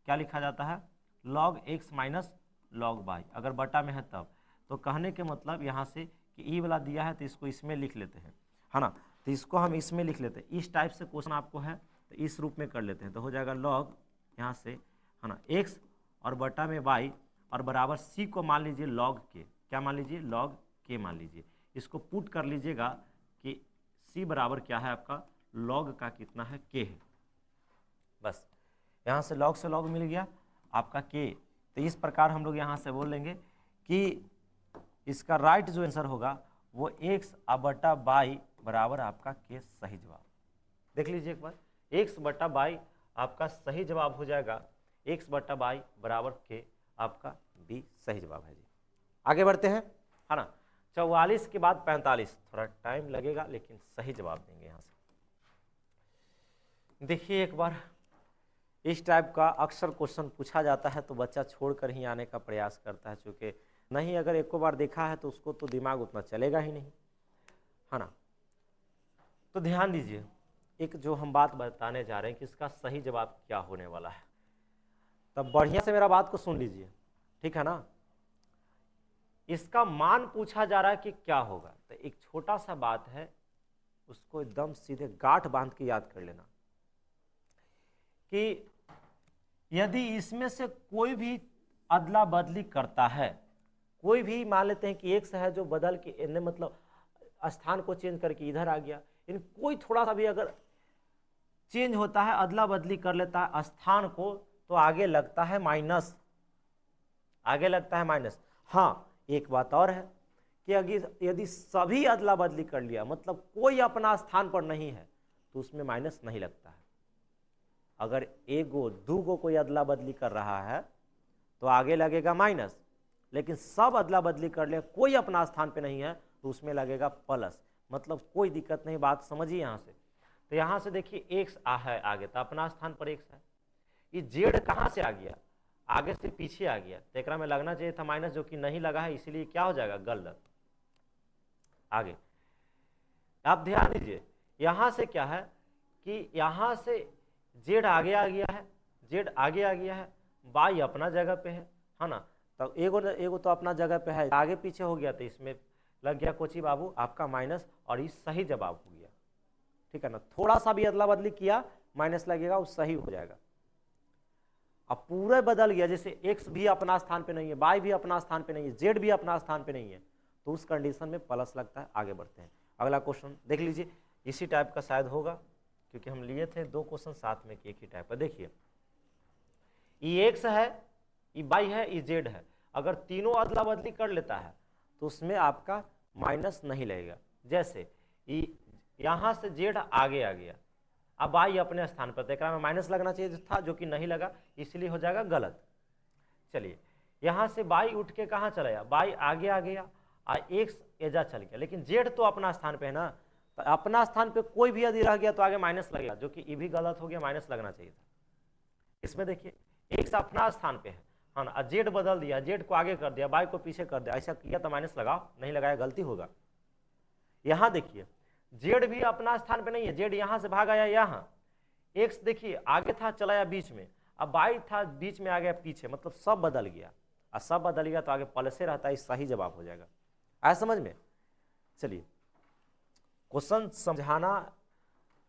क्या लिखा जाता है? Log x minus log by, अगर बटा में है तब। तो कहने के मतलब यहाँ से कि ई वाला दिया है तो इसको इसमें लिख लेते हैं, है ना, तो इसको हम इसमें लिख लेते हैं। इस टाइप से क्वेश्चन आपको है तो इस रूप में कर लेते हैं, तो हो जाएगा लॉग यहाँ से, है ना, x और बटा में बाई, और बराबर c को मान लीजिए लॉग के, क्या मान लीजिए? लॉग के मान लीजिए। इसको पुट कर लीजिएगा कि c बराबर क्या है आपका? लॉग का कितना है? k है। बस यहाँ से लॉग मिल गया आपका k। तो इस प्रकार हम लोग यहाँ से बोल लेंगे कि इसका राइट जो आंसर होगा वो x बटा बाई बराबर आपका k सही जवाब। देख लीजिए एक बार, x बटा बाई आपका सही जवाब हो जाएगा, x बटा बाई बराबर k, आपका b सही जवाब है जी। आगे बढ़ते हैं, है ना। 44 के बाद 45, थोड़ा टाइम लगेगा लेकिन सही जवाब देंगे यहाँ से। देखिए एक बार, इस टाइप का अक्सर क्वेश्चन पूछा जाता है तो बच्चा छोड़कर ही आने का प्रयास करता है, चूँकि नहीं अगर एक बार देखा है तो उसको तो दिमाग उतना चलेगा ही नहीं, है ना। तो ध्यान दीजिए, एक जो हम बात बताने जा रहे हैं कि इसका सही जवाब क्या होने वाला है, तब बढ़िया से मेरा बात को सुन लीजिए, ठीक है ना। इसका मान पूछा जा रहा है कि क्या होगा, तो एक छोटा सा बात है, उसको एकदम सीधे गांठ बांध के याद कर लेना कि यदि इसमें से कोई भी अदला बदली करता है, कोई भी मान लेते हैं कि x है जो बदल के इन्हें मतलब स्थान को चेंज करके इधर आ गया, इन कोई थोड़ा सा भी अगर चेंज होता है, अदला बदली कर लेता है स्थान को, तो आगे लगता है माइनस, आगे लगता है माइनस। हाँ, एक बात और है कि यदि सभी अदला बदली कर लिया, मतलब कोई अपना स्थान पर नहीं है, तो उसमें माइनस नहीं लगता है। अगर एगो दूगो कोई अदला बदली कर रहा है तो आगे लगेगा माइनस, लेकिन सब अदला बदली कर ले, कोई अपना स्थान पे नहीं है, तो उसमें लगेगा प्लस। मतलब कोई दिक्कत नहीं, बात समझिए यहाँ से। तो यहाँ से देखिए x है आगे, तो अपना स्थान पर x है, ये z कहाँ से आ गया? आगे से पीछे आ गया, तो एकरा में लगना चाहिए था माइनस, जो कि नहीं लगा है, इसीलिए क्या हो जाएगा? गलत। आगे आप ध्यान दीजिए, यहाँ से क्या है कि यहाँ से z आगे आ गया है, z आगे आ गया है, y अपना जगह पे है ना। तो एगो तो अपना जगह पे है, आगे पीछे हो गया, तो इसमें लग गया कोची बाबू आपका माइनस, और ये सही जवाब हो गया, ठीक है ना। थोड़ा सा भी अदला बदली किया, माइनस लगेगा, वो सही हो जाएगा। अब पूरे बदल गया, जैसे x भी अपना स्थान पे नहीं है, y भी अपना स्थान पे नहीं है, z भी अपना स्थान पे नहीं है, तो उस कंडीशन में प्लस लगता है। आगे बढ़ते हैं, अगला क्वेश्चन देख लीजिए, इसी टाइप का शायद होगा, क्योंकि हम लिए थे 2 क्वेश्चन साथ में एक ही टाइप का। देखिए, ये x है, ये y है, ये z है, अगर तीनों अदला बदली कर लेता है तो उसमें आपका माइनस नहीं लगेगा। जैसे यहाँ से z आगे आ गया, अब y अपने स्थान पर, तो में माइनस लगना चाहिए था, जो कि नहीं लगा, इसलिए हो जाएगा गलत। चलिए यहाँ से बाई उठ के कहाँ चला गया, बाई आगे आ गया और एक्स एजा चल गया, लेकिन जेड तो अपना स्थान पे है ना, तो अपना स्थान पे कोई भी यदि रह गया तो आगे माइनस लगेगा, जो कि ये भी गलत हो गया, माइनस लगना चाहिए था। इसमें देखिए एक्स अपना स्थान पे है ना, जेड बदल दिया, जेड को आगे कर दिया, बाई को पीछे कर दिया, ऐसा किया तो माइनस लगाओ, नहीं लगाया गलती होगा। यहाँ देखिए जेड भी अपना स्थान पे नहीं है, जेड यहाँ से भाग आया यहाँ, एक्स देखिए आगे था चला गया बीच में, अब बाई था बीच में आ गया पीछे, मतलब सब बदल गया, और सब बदल गया तो आगे प्लसे रहता है, सही जवाब हो जाएगा। आया समझ में? चलिए क्वेश्चन समझाना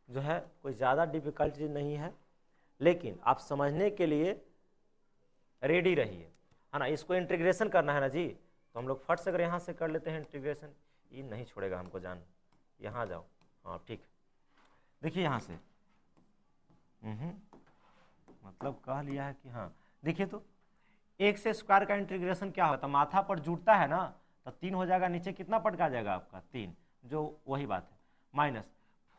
जो है कोई ज़्यादा डिफिकल्ट चीज नहीं है, लेकिन आप समझने के लिए रेडी रहिए, है ना। इसको इंटीग्रेशन करना है ना जी, तो हम लोग फट से अगर यहाँ से कर लेते हैं इंटीग्रेशन, ये नहीं छोड़ेगा हमको जान, यहाँ जाओ, हाँ ठीक। देखिए यहाँ से मतलब कह लिया है कि हाँ, देखिए तो एक से स्क्वायर का इंटीग्रेशन क्या होता है, माथा पर जुड़ता है ना, तो 3 हो जाएगा, नीचे कितना पटका जाएगा आपका 3, जो वही बात है, माइनस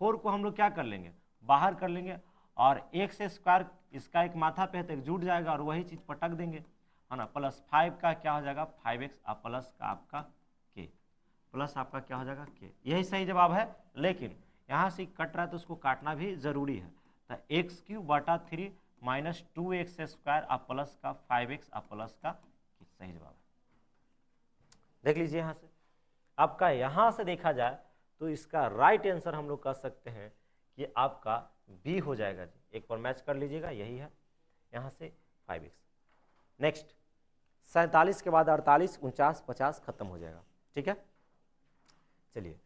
4 को हम लोग क्या कर लेंगे, बाहर कर लेंगे, और एक से स्क्वायर इसका एक माथा पे है तो एक जुड़ जाएगा और वही चीज़ पटक देंगे, है ना। प्लस 5 का क्या हो जाएगा 5x, और प्लस का आपका k, प्लस आपका क्या हो जाएगा k, यही सही जवाब है। लेकिन यहाँ से कट रहा है तो उसको काटना भी जरूरी है, तो x³ माइनस 2x स्क्वायर और प्लस का 5x और प्लस का k, सही जवाब है। देख लीजिए यहाँ से आपका, यहाँ से देखा जाए तो इसका राइट आंसर हम लोग कह सकते हैं कि आपका बी हो जाएगा जी, एक बार मैच कर लीजिएगा, यही है यहाँ से 5x। नेक्स्ट 47 के बाद 48, 49, 50 खत्म हो जाएगा, ठीक है। चलिए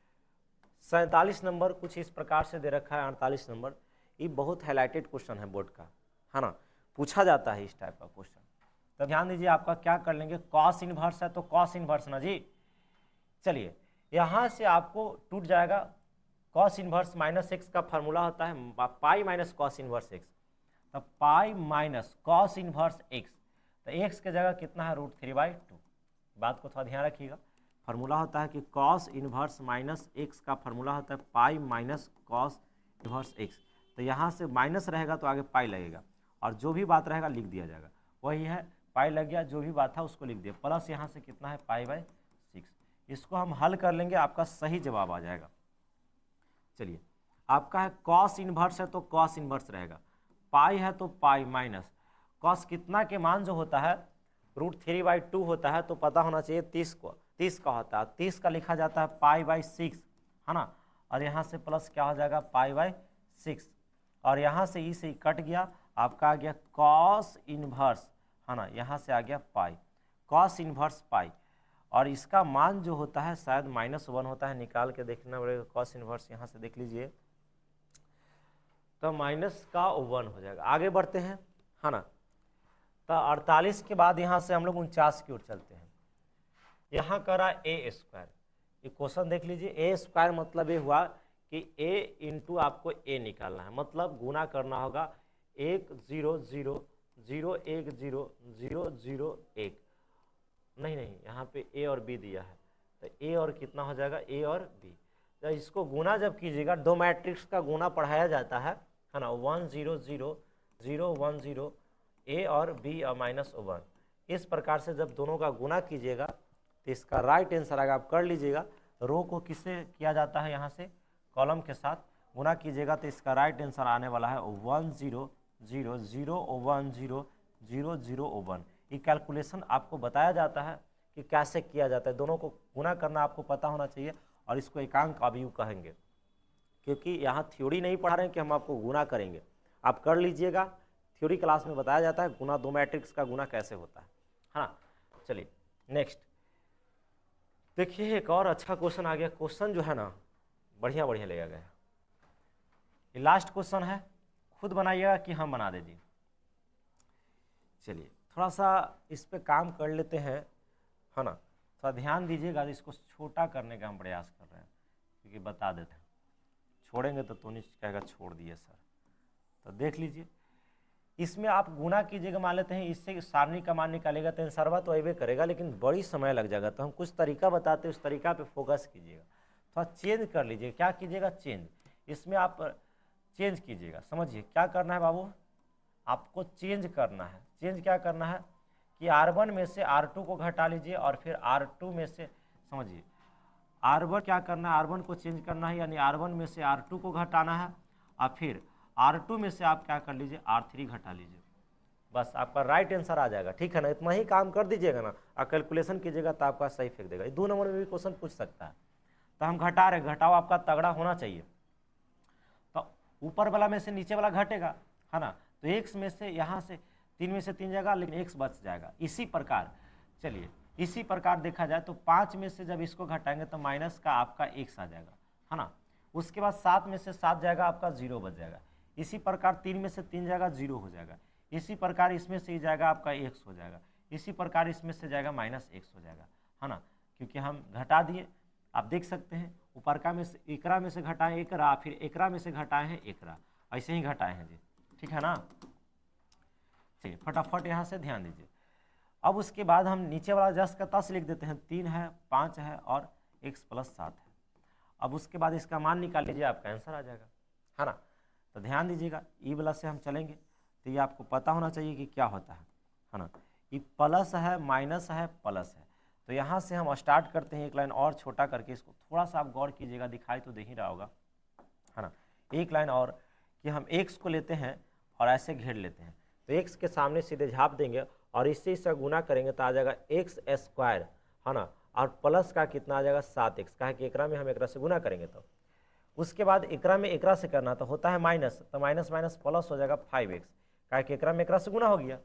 47 नंबर कुछ इस प्रकार से दे रखा है, 48 नंबर, ये बहुत हाईलाइटेड क्वेश्चन है बोर्ड का, है ना, पूछा जाता है इस टाइप का क्वेश्चन। तो ध्यान दीजिए आपका क्या कर लेंगे, कॉस इनवर्स है तो कॉस इनवर्स ना जी। चलिए यहाँ से आपको टूट जाएगा, कॉस इनवर्स माइनस एक्स का फार्मूला होता है pi minus cos inverse x, तो pi minus cos inverse x, तो एक्स की जगह कितना है √3/2, बात को थोड़ा ध्यान रखिएगा। फार्मूला होता है कि कॉस इनवर्स माइनस एक्स का फार्मूला होता है pi minus cos inverse x, तो यहाँ से माइनस रहेगा तो आगे पाई लगेगा, और जो भी बात रहेगा लिख दिया जाएगा, वही है पाई लग गया, जो भी बात था उसको लिख दिया, प्लस यहाँ से कितना है पाई/6, इसको हम हल कर लेंगे, आपका सही जवाब आ जाएगा। चलिए आपका है कॉस इनवर्स है तो कॉस इनवर्स रहेगा, पाई है तो पाई माइनस कॉस कितना के मान जो होता है √3/2 होता है, तो पता होना चाहिए 30 का होता है, 30 का लिखा जाता है पाई/6, है ना, और यहाँ से प्लस क्या हो जाएगा पाई/6, और यहाँ से ई से कट गया, आपका आ गया कॉस इनवर्स, है ना, यहाँ से आ गया पाई, कॉस इनवर्स पाई, और इसका मान जो होता है शायद -1 होता है, निकाल के देखना पड़ेगा, कॉस इनवर्स यहाँ से देख लीजिए, तो -1 हो जाएगा। आगे बढ़ते हैं, है ना, तो 48 के बाद यहाँ से हम लोग 49 की ओर चलते हैं। यहाँ करा a², ये क्वेश्चन देख लीजिए, a² मतलब ये हुआ कि a इंटू आपको a निकालना है, मतलब गुना करना होगा 1 0 0 0 1 0 0 0 1, नहीं यहाँ पे a और b दिया है, तो a और कितना हो जाएगा a और b, तो इसको गुना जब कीजिएगा, दो मैट्रिक्स का गुना पढ़ाया जाता है ना, 1 0 0 0 1 0 a और b और -1, इस प्रकार से जब दोनों का गुना कीजिएगा तो इसका राइट आंसर आएगा। आप कर लीजिएगा, रो को किससे किया जाता है, यहाँ से कॉलम के साथ गुना कीजिएगा तो इसका राइट आंसर आने वाला है 1 0 0 0 1 0 0 0 1। ये कैलकुलेशन आपको बताया जाता है कि कैसे किया जाता है, दोनों को गुना करना आपको पता होना चाहिए, और इसको एकांक अवयव कहेंगे, क्योंकि यहाँ थ्योरी नहीं पढ़ा रहे हैं कि हम आपको गुना करेंगे, आप कर लीजिएगा, थ्योरी क्लास में बताया जाता है गुना, दो मैट्रिक्स का गुना कैसे होता है ना। चलिए नेक्स्ट देखिए, एक और अच्छा क्वेश्चन आ गया, क्वेश्चन जो है ना बढ़िया बढ़िया लिया गया है, ये लास्ट क्वेश्चन है, खुद बनाइएगा कि हम बना दे दी। चलिए थोड़ा सा इस पे काम कर लेते हैं, है ना, थोड़ा ध्यान दीजिएगा, इसको छोटा करने का हम प्रयास कर रहे हैं, क्योंकि बता देते हैं, छोड़ेंगे तो नहीं कहेगा छोड़ दिए सर। तो देख लीजिए, इसमें आप गुना कीजिएगा, मान लेते हैं इससे सारणी का मान निकालेगा तो आंसरवा तो अबे करेगा, लेकिन बड़ी समय लग जाएगा, तो हम कुछ तरीका बताते हैं, उस तरीका पे फोकस कीजिएगा, थोड़ा चेंज कर लीजिए। क्या कीजिएगा, चेंज, इसमें आप चेंज कीजिएगा, समझिए क्या करना है बाबू, आपको चेंज करना है। चेंज क्या करना है कि R1 में से R2 को घटा लीजिए और फिर R2 में से, समझिए R1 क्या करना है, R1 को चेंज करना है, यानी R1 में से R2 को घटाना है और फिर R2 में से आप क्या कर लीजिए, R3 घटा लीजिए, बस आपका राइट आंसर आ जाएगा। ठीक है ना, इतना ही काम कर दीजिएगा ना और कैलकुलेशन कीजिएगा तो आपका सही फेंक देगा। 2 नंबर में भी क्वेश्चन पूछ सकता है। तो हम घटा रहे, घटाओ आपका तगड़ा होना चाहिए। तो ऊपर वाला में से नीचे वाला घटेगा, है ना, तो x में से यहाँ से 3 में से 3 जाएगा, लेकिन x बच जाएगा। इसी प्रकार चलिए, इसी प्रकार देखा जाए तो 5 में से जब इसको घटाएंगे तो माइनस का आपका x आ जाएगा, है ना। उसके बाद 7 में से 7 जाएगा, आपका 0 बच जाएगा। इसी प्रकार 3 में से 3 जाएगा, 0 हो जाएगा। इसी प्रकार इसमें से ही जाएगा, आपका x हो जाएगा। इसी प्रकार इसमें से जाएगा -x हो जाएगा, है ना, क्योंकि हम घटा दिए। आप देख सकते हैं ऊपर का में से एकरा में से घटाएं एकरा, फिर एकरा में से घटाए हैं एकरा, ऐसे ही घटाए हैं जी। ठीक है ना, चलिए फटाफट यहाँ से ध्यान दीजिए। अब उसके बाद हम नीचे वाला जस का तस लिख देते हैं। 3 है, 5 है और x + 7 है। अब उसके बाद इसका मान निकाल लीजिए, आपका आंसर आ जाएगा, है ना। तो ध्यान दीजिएगा, ई वाला से हम चलेंगे तो ये आपको पता होना चाहिए कि क्या होता है ना। ये प्लस है, माइनस है, प्लस है। तो यहाँ से हम स्टार्ट करते हैं, एक लाइन और छोटा करके, इसको थोड़ा सा आप गौर कीजिएगा, दिखाई तो दे ही रहा होगा, है ना। एक लाइन और कि हम x को लेते हैं और ऐसे घेर लेते हैं, तो x के सामने सीधे झाप देंगे और इससे इससे गुना करेंगे तो आ जाएगा x², है ना, और प्लस का कितना आ जाएगा 7x, कहा कि एकरा में हम एकरा से गुना करेंगे। तो उसके बाद एकरा में एकरा से करना तो होता है माइनस, तो माइनस माइनस प्लस हो जाएगा 5x, कहा कि एकरा में एकरा से गुना हो गया।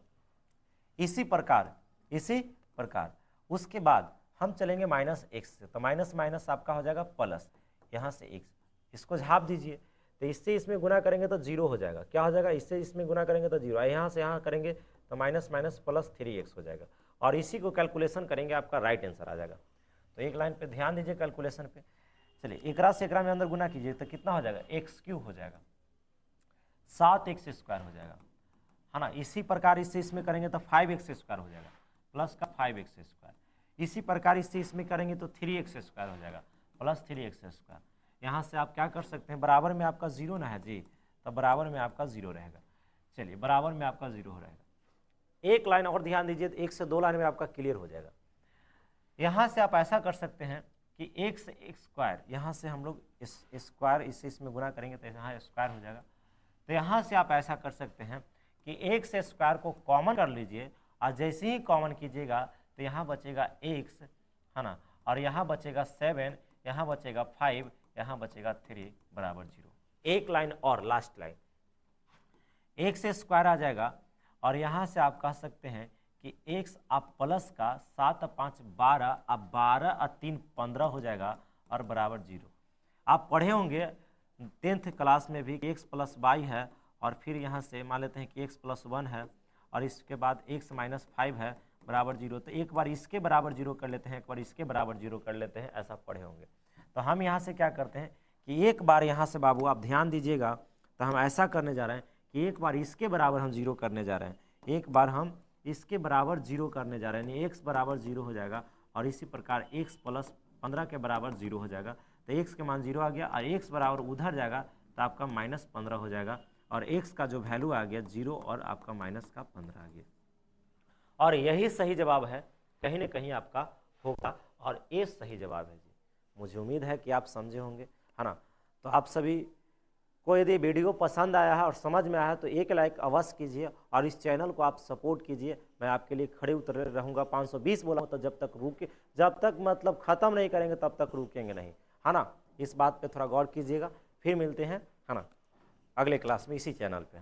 इसी प्रकार उसके बाद हम चलेंगे -x से, तो माइनस माइनस आपका हो जाएगा प्लस, यहाँ से x, इसको झाप दीजिए, तो इससे इसमें गुना करेंगे तो 0 हो जाएगा। क्या हो जाएगा, इससे इसमें गुना करेंगे तो 0, यहाँ से यहाँ करेंगे तो माइनस माइनस प्लस 3x हो जाएगा, और इसी को कैलकुलेशन करेंगे, आपका राइट आंसर आ जाएगा। तो एक लाइन पे ध्यान दीजिए कैलकुलेशन पे। चलिए एकरा से एकरा में अंदर गुना कीजिए तो कितना हो जाएगा, x³ हो जाएगा, 7x² हो जाएगा, है ना। इसी प्रकार इससे इसमें करेंगे तो 5x² हो जाएगा, प्लस का 5x²। इसी प्रकार इससे इसमें करेंगे तो 3x² हो जाएगा, प्लस 3x²। यहाँ से आप क्या कर सकते हैं, बराबर में आपका 0 ना है जी, तो बराबर में आपका 0 रहेगा। चलिए बराबर में आपका 0 हो रहेगा। एक लाइन और ध्यान दीजिए, तो 1 से 2 लाइन में आपका क्लियर हो जाएगा। यहाँ से आप ऐसा कर सकते हैं कि x², यहाँ से हम लोग इस स्क्वायर इससे इसमें गुना करेंगे तो यहाँ स्क्वायर हो जाएगा। तो यहाँ से आप ऐसा कर सकते हैं कि x² को कॉमन कर लीजिए, और जैसे ही कॉमन कीजिएगा तो यहाँ बचेगा x, है ना, और यहाँ बचेगा 7, यहाँ बचेगा 5, यहाँ बचेगा 3 बराबर 0। एक लाइन और, लास्ट लाइन, x² आ जाएगा, और यहाँ से आप कह सकते हैं कि x आप प्लस का 7 और 5 12, अब 12 और 3 15 हो जाएगा और बराबर 0। आप पढ़े होंगे 10th क्लास में भी कि x + y है, और फिर यहाँ से मान लेते हैं कि x + 1 है, और इसके बाद x - 5 है बराबर 0। तो एक बार इसके बराबर 0 कर लेते हैं, एक बार इसके बराबर 0 कर लेते हैं, ऐसा पढ़े होंगे। तो हम यहाँ से क्या करते हैं कि एक बार यहाँ से, बाबू आप ध्यान दीजिएगा, तो हम ऐसा करने जा रहे हैं कि एक बार इसके बराबर हम 0 करने जा रहे हैं, एक बार हम इसके बराबर 0 करने जा रहे हैं, यानी x बराबर 0 हो जाएगा, और इसी प्रकार x + 15 के बराबर 0 हो जाएगा। तो x के मान 0 आ गया, और x बराबर उधर जाएगा तो आपका -15 हो जाएगा, और x का जो वैल्यू आ गया 0 और आपका -15 आ गया। और यही सही जवाब है, कहीं ना कहीं आपका होगा, और ये सही जवाब है जी। मुझे उम्मीद है कि आप समझे होंगे, है ना। तो आप सभी को यदि वीडियो पसंद आया है और समझ में आया है तो एक लाइक अवश्य कीजिए, और इस चैनल को आप सपोर्ट कीजिए। मैं आपके लिए खड़े उतरे रहूँगा। 520 बोला तो जब तक मतलब ख़त्म नहीं करेंगे तब तक रुकेंगे नहीं, है ना। इस बात पे थोड़ा गौर कीजिएगा। फिर मिलते हैं, है ना, अगले क्लास में इसी चैनल पे।